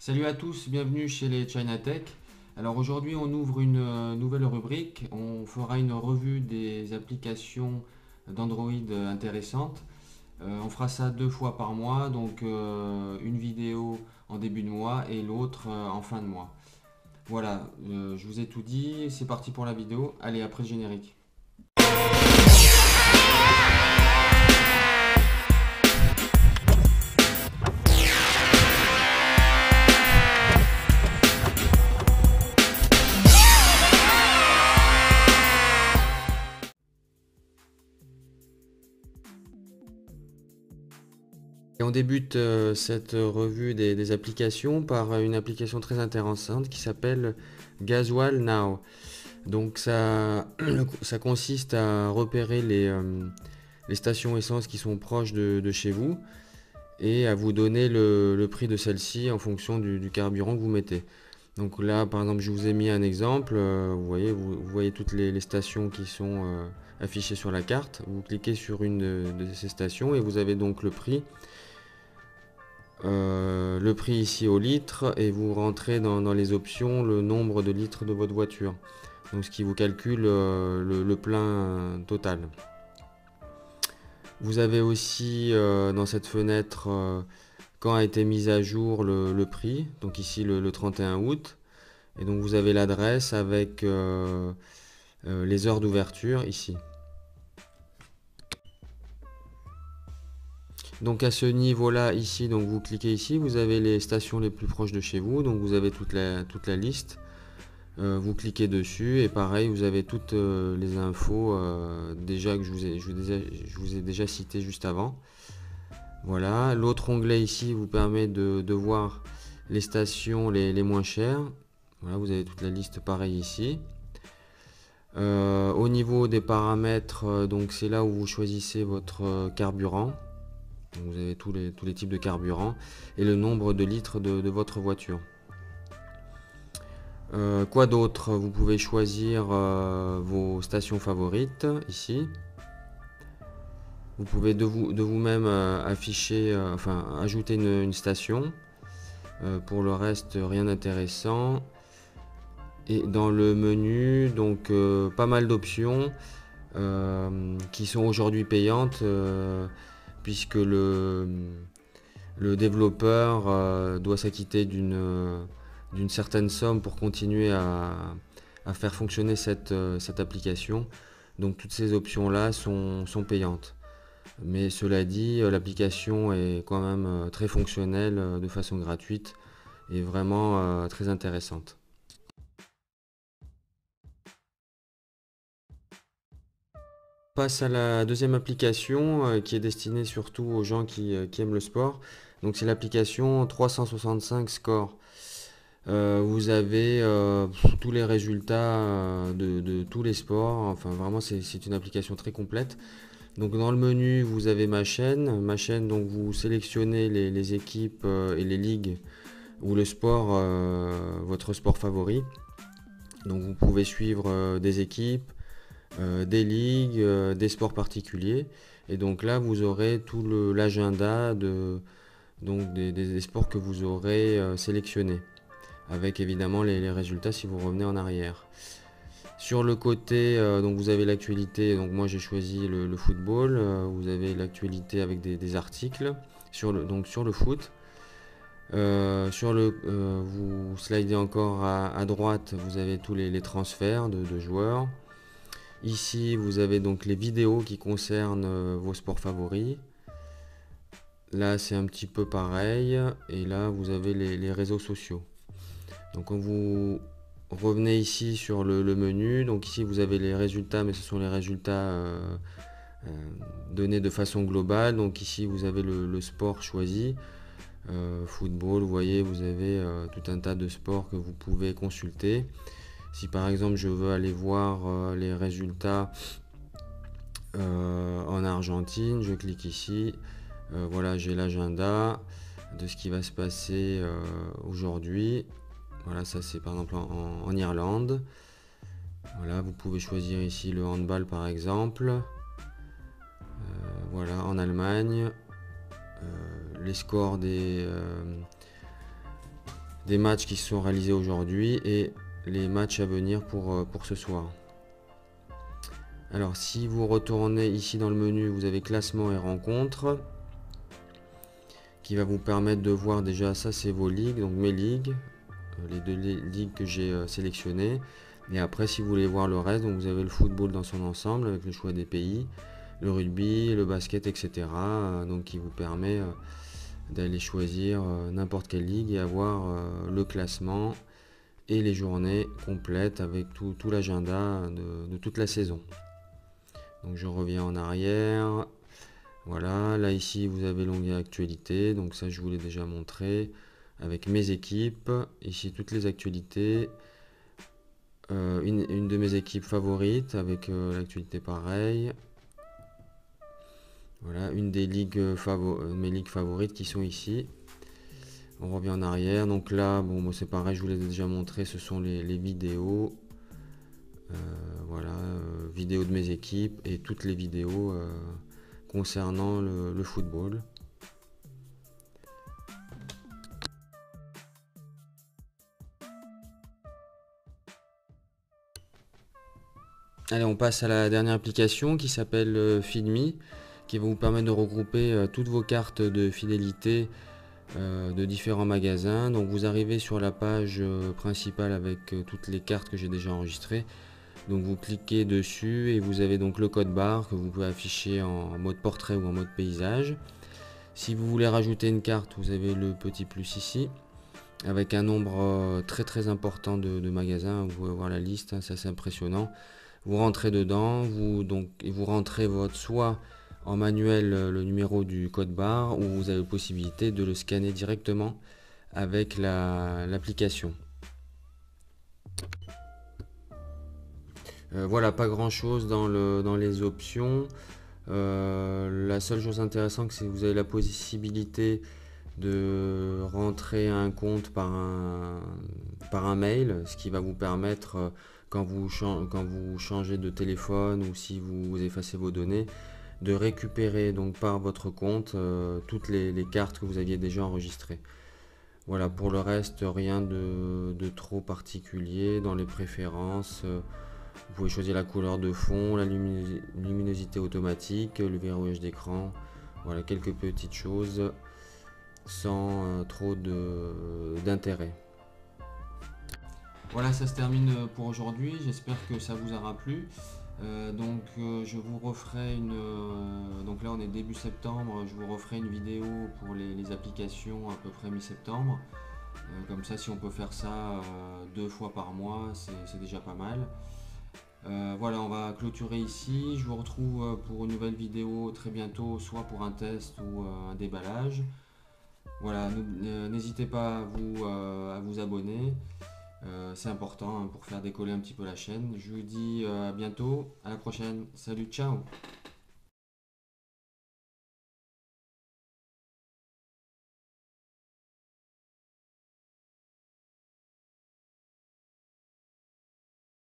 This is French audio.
Salut à tous, bienvenue chez les China Tech. Alors aujourd'hui on ouvre une nouvelle rubrique, on fera une revue des applications d'Android intéressantes. On fera ça 2 fois par mois, donc une vidéo en début de mois et l'autre en fin de mois. Voilà, je vous ai tout dit, c'est parti pour la vidéo. Allez, après le générique. Et on débute cette revue des applications par une application très intéressante qui s'appelle Gasoil Now. Donc ça consiste à repérer les stations essence qui sont proches de chez vous et à vous donner le prix de celle-ci en fonction du carburant que vous mettez. Donc là, par exemple, je vous ai mis un exemple. Vous voyez toutes les stations qui sont affichées sur la carte. Vous cliquez sur une de ces stations et vous avez donc le prix. Le prix ici au litre et vous rentrez dans les options le nombre de litres de votre voiture. Donc ce qui vous calcule le plein total. Vous avez aussi dans cette fenêtre quand a été mis à jour le prix, donc ici le 31 août. Et donc vous avez l'adresse avec les heures d'ouverture ici. Donc à ce niveau-là ici, donc vous cliquez ici, vous avez les stations les plus proches de chez vous, donc vous avez toute la liste. Vous cliquez dessus et pareil, vous avez toutes les infos déjà que je vous ai déjà cité juste avant. Voilà, l'autre onglet ici vous permet de voir les stations les moins chères. Voilà, vous avez toute la liste pareil ici. Au niveau des paramètres, donc c'est là où vous choisissez votre carburant. Donc vous avez tous les types de carburant et le nombre de litres de votre voiture. Quoi d'autre? Vous pouvez choisir vos stations favorites ici. Vous pouvez de vous-même afficher, ajouter une station. Pour le reste, rien d'intéressant. Et dans le menu, donc pas mal d'options qui sont aujourd'hui payantes puisque le développeur doit s'acquitter d'une certaine somme pour continuer à faire fonctionner cette application. Donc toutes ces options là sont payantes. Mais cela dit, l'application est quand même très fonctionnelle de façon gratuite et vraiment très intéressante. On passe à la deuxième application qui est destinée surtout aux gens qui aiment le sport. Donc c'est l'application 365 Score. Vous avez tous les résultats de tous les sports. Enfin vraiment c'est une application très complète. Donc dans le menu vous avez ma chaîne. Donc vous sélectionnez les équipes et les ligues ou le sport, votre sport favori. Donc vous pouvez suivre des équipes, des ligues, des sports particuliers. Et donc là vous aurez tout l'agenda des sports que vous aurez sélectionnés. Avec évidemment les résultats si vous revenez en arrière. Sur le côté, donc vous avez l'actualité, donc moi j'ai choisi le football, vous avez l'actualité avec des articles sur le foot. Vous slidez encore à droite, vous avez tous les transferts de joueurs. Ici vous avez donc les vidéos qui concernent vos sports favoris. Là c'est un petit peu pareil, et là vous avez les réseaux sociaux. Donc quand vous revenez ici sur le menu, donc ici vous avez les résultats, mais ce sont les résultats donnés de façon globale. Donc ici vous avez le sport choisi, football, vous voyez, vous avez tout un tas de sports que vous pouvez consulter. Si par exemple je veux aller voir les résultats en Argentine, je clique ici, voilà, j'ai l'agenda de ce qui va se passer aujourd'hui. Voilà, ça c'est par exemple en Irlande. Voilà, vous pouvez choisir ici le handball par exemple. Voilà, en Allemagne. Les scores des matchs qui se sont réalisés aujourd'hui et les matchs à venir pour ce soir. Alors si vous retournez ici dans le menu, vous avez classement et rencontres qui va vous permettre de voir déjà, ça c'est vos ligues, donc mes ligues, les deux ligues que j'ai sélectionnées. Et après si vous voulez voir le reste, donc vous avez le football dans son ensemble avec le choix des pays, le rugby, le basket, etc. Donc qui vous permet d'aller choisir n'importe quelle ligue et avoir le classement et les journées complètes avec tout l'agenda de toute la saison. Donc je reviens en arrière. Voilà, là ici vous avez l'onglet actualité, donc ça je vous l'ai déjà montré avec mes équipes. Ici toutes les actualités. Une de mes équipes favorites avec l'actualité pareil. Voilà, une des ligues mes ligues favorites qui sont ici. On revient en arrière, donc là bon moi c'est pareil, je vous l'ai déjà montré, ce sont les vidéos. Voilà, vidéos de mes équipes et toutes les vidéos concernant le football. Allez, on passe à la dernière application qui s'appelle Feedme, qui va vous permettre de regrouper toutes vos cartes de fidélité de différents magasins. Donc vous arrivez sur la page principale avec toutes les cartes que j'ai déjà enregistrées. Donc vous cliquez dessus et vous avez donc le code barre que vous pouvez afficher en mode portrait ou en mode paysage. Si vous voulez rajouter une carte, vous avez le petit plus ici avec un nombre très important de magasins. Vous pouvez voir la liste, hein, c'est assez impressionnant. Vous rentrez dedans, vous rentrez soit en manuel le numéro du code barre, ou vous avez la possibilité de le scanner directement avec l'application. Voilà, pas grand chose dans les options. La seule chose intéressante, c'est que vous avez la possibilité de rentrer un compte par un mail, ce qui va vous permettre, quand vous changez de téléphone ou si vous effacez vos données, de récupérer donc par votre compte toutes les cartes que vous aviez déjà enregistrées. Voilà, pour le reste, rien de trop particulier dans les préférences. Vous pouvez choisir la couleur de fond, la luminosité automatique, le verrouillage d'écran. Voilà, quelques petites choses sans trop d'intérêt. Voilà, ça se termine pour aujourd'hui. J'espère que ça vous aura plu. Je vous referai donc là on est début septembre, je vous referai une vidéo pour les applications à peu près mi-septembre. Comme ça, si on peut faire ça 2 fois par mois, c'est déjà pas mal. Voilà, on va clôturer ici. Je vous retrouve pour une nouvelle vidéo très bientôt, soit pour un test ou un déballage. Voilà, n'hésitez pas à vous abonner. C'est important, hein, pour faire décoller un petit peu la chaîne. Je vous dis à bientôt, à la prochaine. Salut, ciao!